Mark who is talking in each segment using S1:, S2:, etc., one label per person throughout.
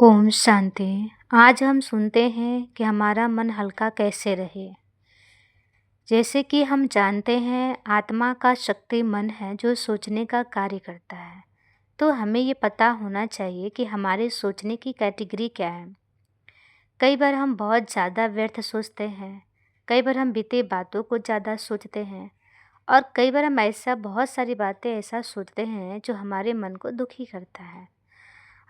S1: ओम शांति। आज हम सुनते हैं कि हमारा मन हल्का कैसे रहे। जैसे कि हम जानते हैं आत्मा का शक्ति मन है जो सोचने का कार्य करता है। तो हमें ये पता होना चाहिए कि हमारे सोचने की कैटेगरी क्या है। कई बार हम बहुत ज़्यादा व्यर्थ सोचते हैं, कई बार हम बीते बातों को ज़्यादा सोचते हैं और कई बार हम ऐसा बहुत सारी बातें ऐसा सोचते हैं जो हमारे मन को दुखी करता है।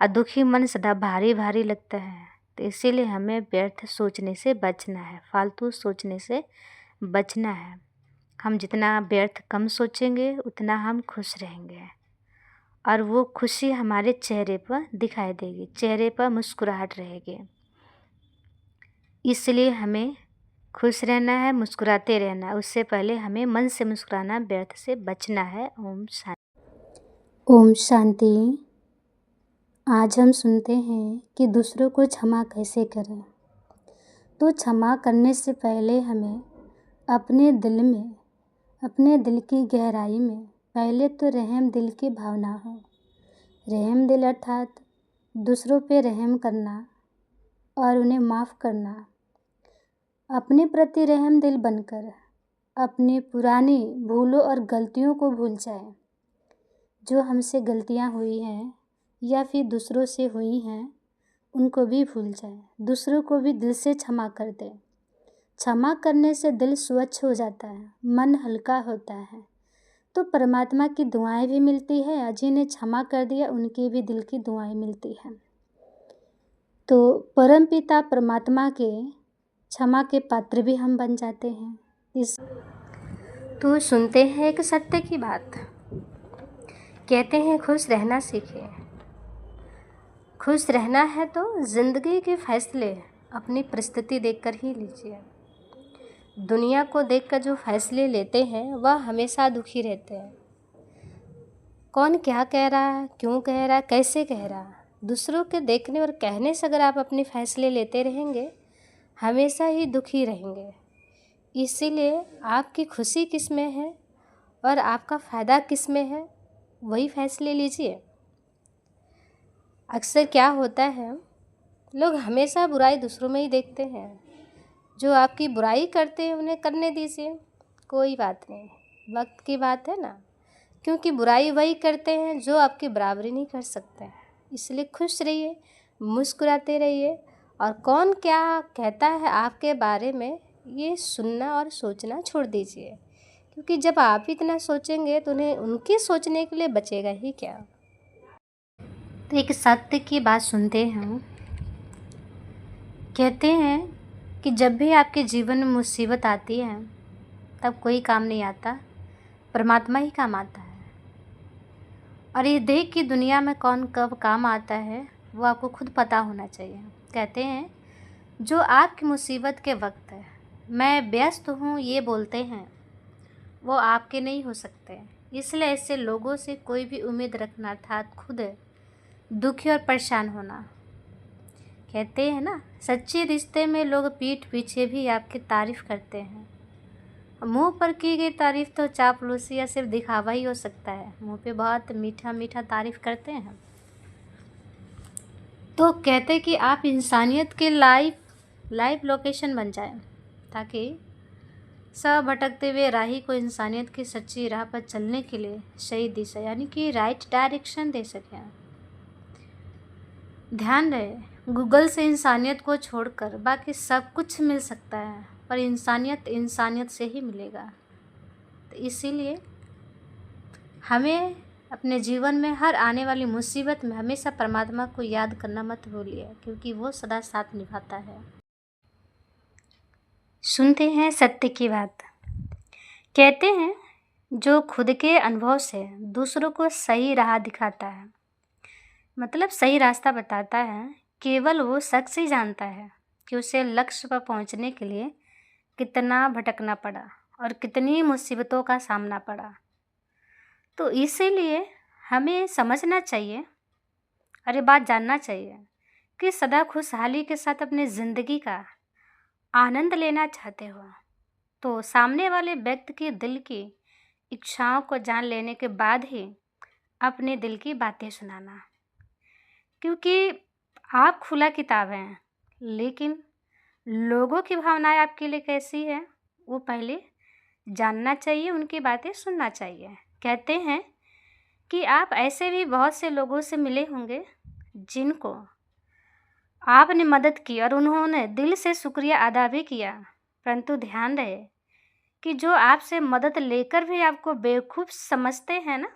S1: और दुखी मन सदा भारी भारी लगता है। तो इसीलिए हमें व्यर्थ सोचने से बचना है, फालतू सोचने से बचना है। हम जितना व्यर्थ कम सोचेंगे उतना हम खुश रहेंगे और वो खुशी हमारे चेहरे पर दिखाई देगी, चेहरे पर मुस्कुराहट रहेगी। इसलिए हमें खुश रहना है, मुस्कुराते रहना है। उससे पहले हमें मन से मुस्कुराना, व्यर्थ से बचना है। ओम शांति।
S2: ओम शांति। आज हम सुनते हैं कि दूसरों को क्षमा कैसे करें। तो क्षमा करने से पहले हमें अपने दिल की गहराई में पहले तो रहम दिल की भावना हो। रहम दिल अर्थात दूसरों पे रहम करना और उन्हें माफ़ करना। अपने प्रति रहम दिल बनकर अपनी पुरानी भूलों और गलतियों को भूल जाए। जो हमसे गलतियाँ हुई हैं या फिर दूसरों से हुई हैं उनको भी भूल जाए। दूसरों को भी दिल से क्षमा कर दे। क्षमा करने से दिल स्वच्छ हो जाता है, मन हल्का होता है। तो परमात्मा की दुआएं भी मिलती है और जिन्हें क्षमा कर दिया उनकी भी दिल की दुआएं मिलती हैं। तो परमपिता परमात्मा के क्षमा के पात्र भी हम बन जाते हैं। इस
S1: तो सुनते हैं एक सत्य की बात। कहते हैं खुश रहना सीखें। खुश रहना है तो ज़िंदगी के फैसले अपनी परिस्थिति देखकर ही लीजिए। दुनिया को देखकर जो फैसले लेते हैं वह हमेशा दुखी रहते हैं। कौन क्या कह रहा है, क्यों कह रहा है, कैसे कह रहा है, दूसरों के देखने और कहने से अगर आप अपने फैसले लेते रहेंगे हमेशा ही दुखी रहेंगे। इसीलिए आपकी खुशी किस में है और आपका फ़ायदा किस में है, वही फैसले लीजिए। अक्सर क्या होता है, लोग हमेशा बुराई दूसरों में ही देखते हैं। जो आपकी बुराई करते हैं उन्हें करने दीजिए, कोई बात नहीं, वक्त की बात है ना। क्योंकि बुराई वही करते हैं जो आपकी बराबरी नहीं कर सकते हैं। इसलिए खुश रहिए, मुस्कुराते रहिए और कौन क्या कहता है आपके बारे में ये सुनना और सोचना छोड़ दीजिए। क्योंकि जब आप इतना सोचेंगे तो उन्हें उनके सोचने के लिए बचेगा ही क्या। तो एक सत्य की बात सुनते हैं। कहते हैं कि जब भी आपके जीवन में मुसीबत आती है तब कोई काम नहीं आता, परमात्मा ही काम आता है। और ये देह की दुनिया में कौन कब काम आता है वो आपको खुद पता होना चाहिए। कहते हैं जो आपकी मुसीबत के वक्त है मैं व्यस्त हूँ ये बोलते हैं वो आपके नहीं हो सकते। इसलिए ऐसे लोगों से कोई भी उम्मीद रखना अर्थात खुद दुखी और परेशान होना। कहते हैं ना, सच्चे रिश्ते में लोग पीठ पीछे भी आपकी तारीफ़ करते हैं। मुंह पर की गई तारीफ़ तो चापलूसी या सिर्फ दिखावा ही हो सकता है। मुंह पे बहुत मीठा मीठा तारीफ़ करते हैं। तो कहते कि आप इंसानियत के लाइव लोकेशन बन जाएं ताकि सब भटकते हुए राही को इंसानियत की सच्ची राह पर चलने के लिए सही दिशा यानी कि राइट डायरेक्शन दे सकें। ध्यान रहे, गूगल से इंसानियत को छोड़कर बाकी सब कुछ मिल सकता है पर इंसानियत से ही मिलेगा। तो इसीलिए हमें अपने जीवन में हर आने वाली मुसीबत में हमेशा परमात्मा को याद करना मत भूलिए, क्योंकि वो सदा साथ निभाता है। सुनते हैं सत्य की बात। कहते हैं जो खुद के अनुभव से दूसरों को सही राह दिखाता है, मतलब सही रास्ता बताता है, केवल वो शख्स ही जानता है कि उसे लक्ष्य पर पहुंचने के लिए कितना भटकना पड़ा और कितनी मुसीबतों का सामना पड़ा। तो इसीलिए हमें समझना चाहिए और ये बात जानना चाहिए कि सदा खुशहाली के साथ अपनी ज़िंदगी का आनंद लेना चाहते हो तो सामने वाले व्यक्ति के दिल की इच्छाओं को जान लेने के बाद ही अपने दिल की बातें सुनाना। क्योंकि आप खुला किताब हैं, लेकिन लोगों की भावनाएं आपके लिए कैसी है वो पहले जानना चाहिए, उनकी बातें सुनना चाहिए। कहते हैं कि आप ऐसे भी बहुत से लोगों से मिले होंगे जिनको आपने मदद की और उन्होंने दिल से शुक्रिया अदा भी किया, परंतु ध्यान रहे कि जो आपसे मदद लेकर भी आपको बेवकूफ़ समझते हैं ना,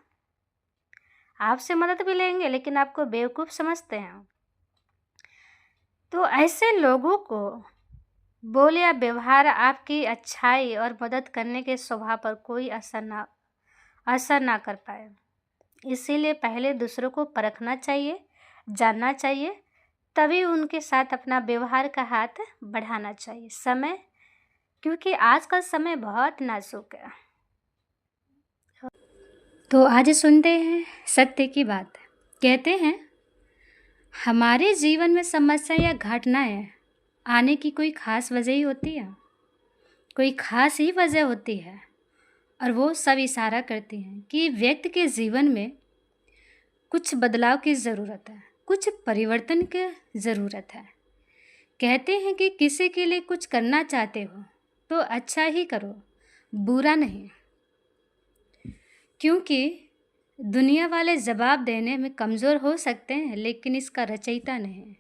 S1: आपसे मदद भी लेंगे लेकिन आपको बेवकूफ़ समझते हैं, तो ऐसे लोगों को बोल या व्यवहार आपकी अच्छाई और मदद करने के स्वभाव पर कोई असर ना कर पाए। इसीलिए पहले दूसरों को परखना चाहिए, जानना चाहिए, तभी उनके साथ अपना व्यवहार का हाथ बढ़ाना चाहिए। क्योंकि आज का समय बहुत नाजुक है। तो आज सुनते हैं सत्य की बात। कहते हैं हमारे जीवन में समस्या या घटनाएं आने की कोई खास वजह ही होती है, कोई खास ही वजह होती है, और वो सब इशारा करती हैं कि व्यक्ति के जीवन में कुछ बदलाव की ज़रूरत है, कुछ परिवर्तन की ज़रूरत है। कहते हैं कि किसी के लिए कुछ करना चाहते हो तो अच्छा ही करो, बुरा नहीं, क्योंकि दुनिया वाले जवाब देने में कमज़ोर हो सकते हैं लेकिन इसका रचयिता नहीं,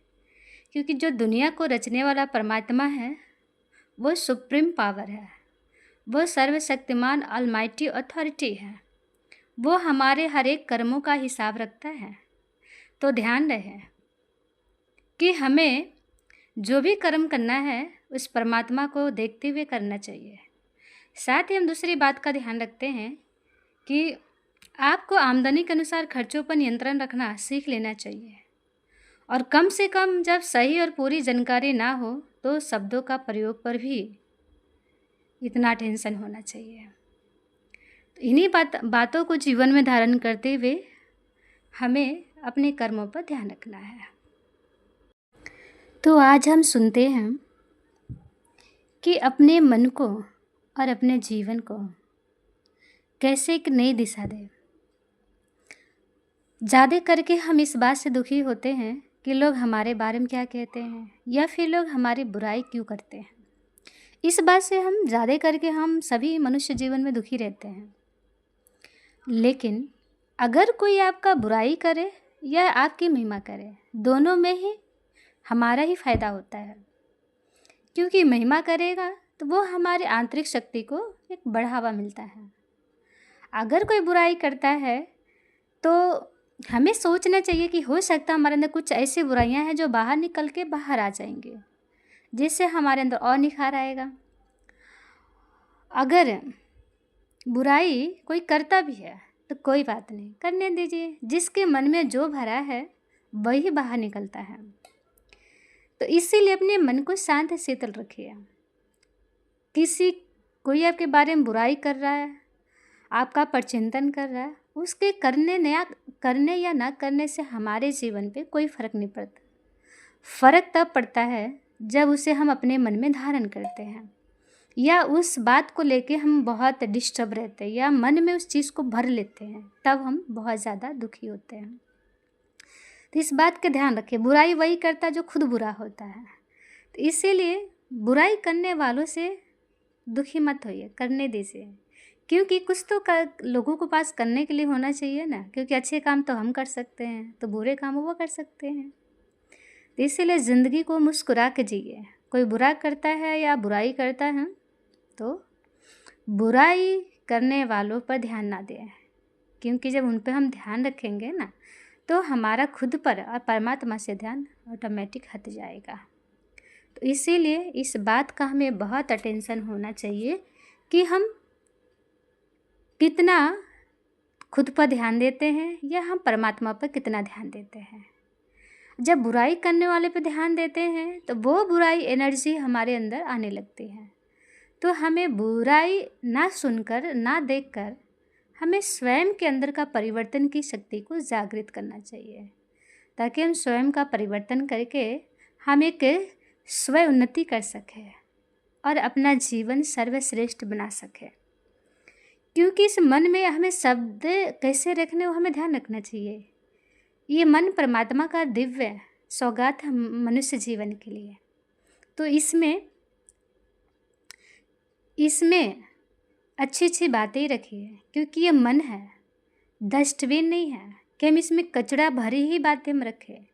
S1: क्योंकि जो दुनिया को रचने वाला परमात्मा है वो सुप्रीम पावर है, वो सर्वशक्तिमान ऑलमाइटी अथॉरिटी है, वो हमारे हर एक कर्मों का हिसाब रखता है। तो ध्यान रहे कि हमें जो भी कर्म करना है उस परमात्मा को देखते हुए करना चाहिए। साथ ही हम दूसरी बात का ध्यान रखते हैं कि आपको आमदनी के अनुसार खर्चों पर नियंत्रण रखना सीख लेना चाहिए, और कम से कम जब सही और पूरी जानकारी ना हो तो शब्दों का प्रयोग पर भी इतना टेंशन होना चाहिए। तो इन्हीं बातों को जीवन में धारण करते हुए हमें अपने कर्मों पर ध्यान रखना है। तो आज हम सुनते हैं कि अपने मन को और अपने जीवन को कैसे एक नई दिशा दें। ज़्यादा करके हम इस बात से दुखी होते हैं कि लोग हमारे बारे में क्या कहते हैं या फिर लोग हमारी बुराई क्यों करते हैं। इस बात से हम सभी मनुष्य जीवन में दुखी रहते हैं। लेकिन अगर कोई आपका बुराई करे या आपकी महिमा करे, दोनों में ही हमारा ही फ़ायदा होता है, क्योंकि महिमा करेगा तो वो हमारे आंतरिक शक्ति को एक बढ़ावा मिलता है। अगर कोई बुराई करता है तो हमें सोचना चाहिए कि हो सकता है हमारे अंदर कुछ ऐसी बुराइयां हैं जो बाहर निकल के बाहर आ जाएंगे, जिससे हमारे अंदर और निखार आएगा। अगर बुराई कोई करता भी है तो कोई बात नहीं, करने दीजिए, जिसके मन में जो भरा है वही बाहर निकलता है। तो इसीलिए अपने मन को शांत शीतल रखिए। कोई आपके बारे में बुराई कर रहा है, आपका परचिंतन कर रहा है, उसके करने या ना करने से हमारे जीवन पे कोई फ़र्क नहीं पड़ता। फ़र्क तब पड़ता है जब उसे हम अपने मन में धारण करते हैं, या उस बात को लेके हम बहुत डिस्टर्ब रहते हैं या मन में उस चीज़ को भर लेते हैं, तब हम बहुत ज़्यादा दुखी होते हैं। तो इस बात का ध्यान रखिए, बुराई वही करता है जो खुद बुरा होता है। तो इसीलिए बुराई करने वालों से दुखी मत होइए, करने दीजिए, क्योंकि कुछ तो लोगों के पास करने के लिए होना चाहिए ना, क्योंकि अच्छे काम तो हम कर सकते हैं तो बुरे काम वो कर सकते हैं। तो इसीलिए ज़िंदगी को मुस्कुरा के जिए। कोई बुरा करता है या बुराई करता है तो बुराई करने वालों पर ध्यान ना दें, क्योंकि जब उन पर हम ध्यान रखेंगे ना तो हमारा खुद पर और परमात्मा से ध्यान ऑटोमेटिक हट जाएगा। तो इसीलिए इस बात का हमें बहुत अटेंशन होना चाहिए कि हम कितना खुद पर ध्यान देते हैं या हम परमात्मा पर कितना ध्यान देते हैं। जब बुराई करने वाले पर ध्यान देते हैं तो वो बुराई एनर्जी हमारे अंदर आने लगती है। तो हमें बुराई ना सुनकर ना देखकर हमें स्वयं के अंदर का परिवर्तन की शक्ति को जागृत करना चाहिए, ताकि हम स्वयं का परिवर्तन करके हम एक स्व उन्नति कर सकें और अपना जीवन सर्वश्रेष्ठ बना सकें। क्योंकि इस मन में हमें शब्द कैसे रखने वो हमें ध्यान रखना चाहिए। ये मन परमात्मा का दिव्य सौगात है मनुष्य जीवन के लिए। तो इसमें अच्छी बातें रखी है, क्योंकि ये मन है, डस्टबिन नहीं है कि हम इसमें कचरा भरी ही बातें हम रखें,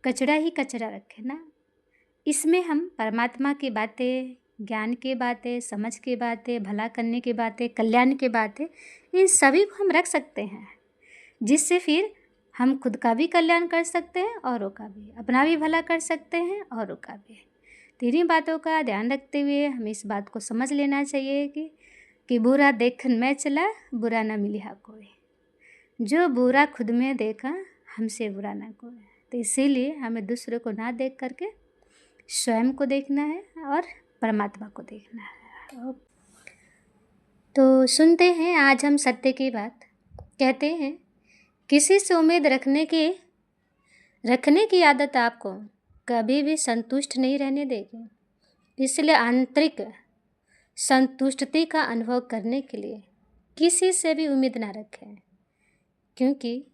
S1: कचरा ही कचरा रखें ना। इसमें हम परमात्मा की बातें, ज्ञान की बातें, समझ की बातें, भला करने की बातें, कल्याण की बातें, इन सभी को हम रख सकते हैं, जिससे फिर हम खुद का भी कल्याण कर सकते हैं, औरों का भी, अपना भी भला कर सकते हैं, औरों का भी। तीनों बातों का ध्यान रखते हुए हमें इस बात को समझ लेना चाहिए कि बुरा देखन मैं चला, बुरा ना मिलिहा कोई। जो बुरा खुद में देखा, हमसे बुरा ना कोई। तो इसीलिए हमें दूसरों को ना देख करके स्वयं को देखना है और परमात्मा को देखना है। तो सुनते हैं आज हम सत्य की बात। कहते हैं, किसी से उम्मीद रखने की आदत आपको कभी भी संतुष्ट नहीं रहने देगी। इसलिए आंतरिक संतुष्टि का अनुभव करने के लिए किसी से भी उम्मीद ना रखें, क्योंकि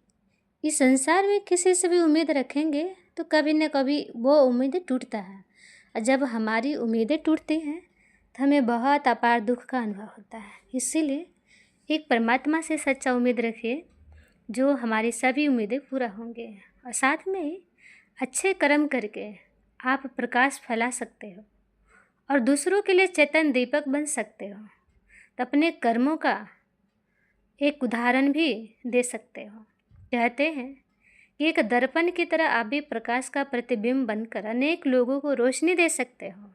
S1: इस संसार में किसी से भी उम्मीद रखेंगे तो कभी न कभी वो उम्मीद टूटता है, और जब हमारी उम्मीदें टूटती हैं तो हमें बहुत अपार दुख का अनुभव होता है। इसीलिए एक परमात्मा से सच्चा उम्मीद रखिए, जो हमारी सभी उम्मीदें पूरा होंगे, और साथ में अच्छे कर्म करके आप प्रकाश फैला सकते हो और दूसरों के लिए चेतन दीपक बन सकते हो। तो अपने कर्मों का एक उदाहरण भी दे सकते हो। कहते हैं कि एक दर्पण की तरह आप भी प्रकाश का प्रतिबिंब बनकर अनेक लोगों को रोशनी दे सकते हो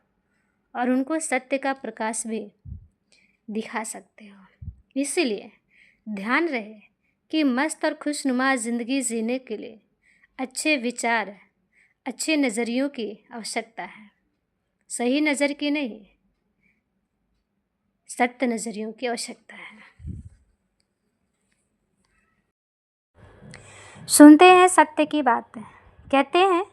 S1: और उनको सत्य का प्रकाश भी दिखा सकते हो। इसीलिए ध्यान रहे कि मस्त और खुशनुमा ज़िंदगी जीने के लिए अच्छे विचार, अच्छे नज़रियों की आवश्यकता है। सही नज़र की नहीं, सत्य नज़रियों की आवश्यकता है। सुनते हैं सत्य की बात। कहते हैं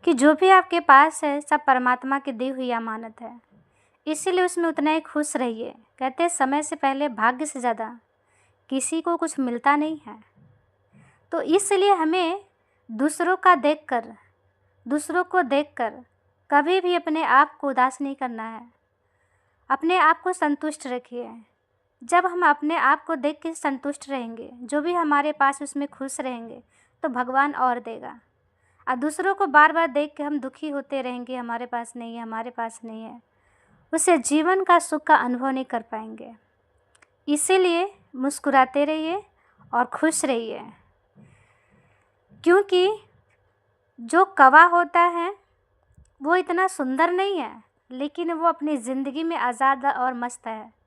S1: कि जो भी आपके पास है सब परमात्मा की दी हुई अमानत है, इसीलिए उसमें उतना ही खुश रहिए। कहते हैं, समय से पहले भाग्य से ज़्यादा किसी को कुछ मिलता नहीं है। तो इसलिए हमें दूसरों को देखकर कभी भी अपने आप को उदास नहीं करना है। अपने आप को संतुष्ट रखिए। जब हम अपने आप को देख के संतुष्ट रहेंगे, जो भी हमारे पास उसमें खुश रहेंगे, तो भगवान और देगा। और दूसरों को बार बार देख के हम दुखी होते रहेंगे, हमारे पास नहीं है, हमारे पास नहीं है, उससे जीवन का सुख का अनुभव नहीं कर पाएंगे। इसीलिए मुस्कुराते रहिए और खुश रहिए, क्योंकि जो कौवा होता है वो इतना सुंदर नहीं है, लेकिन वो अपनी ज़िंदगी में आज़ाद और मस्त है।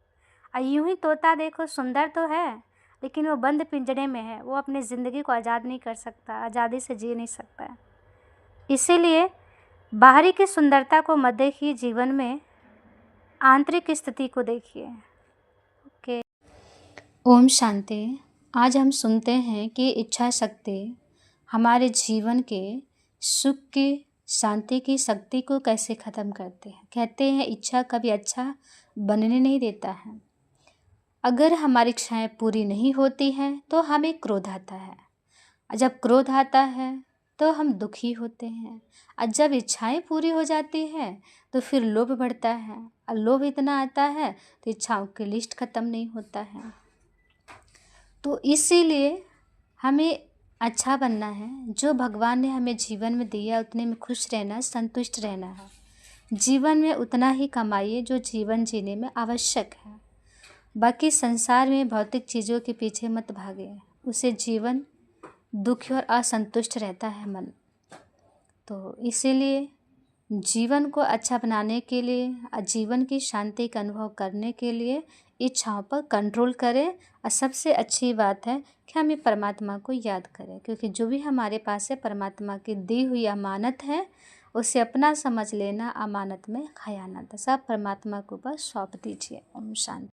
S1: और यूं ही तोता देखो, सुंदर तो है लेकिन वो बंद पिंजरे में है, वो अपनी ज़िंदगी को आज़ाद नहीं कर सकता, आज़ादी से जी नहीं सकता। इसीलिए बाहरी की सुंदरता को मत देखिए, जीवन में आंतरिक स्थिति को देखिए। ओके, ओम शांति। आज हम सुनते हैं कि इच्छा शक्ति हमारे जीवन के सुख की, शांति की शक्ति को कैसे ख़त्म करते हैं। कहते हैं, इच्छा कभी अच्छा बनने नहीं देता है। अगर हमारी इच्छाएं पूरी नहीं होती हैं तो हमें क्रोध आता है, और जब क्रोध आता है तो हम दुखी होते हैं, और जब इच्छाएं पूरी हो जाती हैं तो फिर लोभ बढ़ता है, और लोभ इतना आता है तो इच्छाओं की लिस्ट ख़त्म नहीं होता है। तो इसीलिए हमें अच्छा बनना है, जो भगवान ने हमें जीवन में दिया उतने में खुश रहना, संतुष्ट रहना है। जीवन में उतना ही कमाइए जो जीवन जीने में आवश्यक है। बाकी संसार में भौतिक चीज़ों के पीछे मत भागे, उसे जीवन दुखी और असंतुष्ट रहता है मन। तो इसीलिए जीवन को अच्छा बनाने के लिए और जीवन की शांति का अनुभव करने के लिए इच्छाओं पर कंट्रोल करें। और सबसे अच्छी बात है कि हमें परमात्मा को याद करें, क्योंकि जो भी हमारे पास है परमात्मा की दी हुई अमानत है, उसे अपना समझ लेना, अमानत में खयानत, सब परमात्मा को बस सौंप दीजिए। ओम शांति।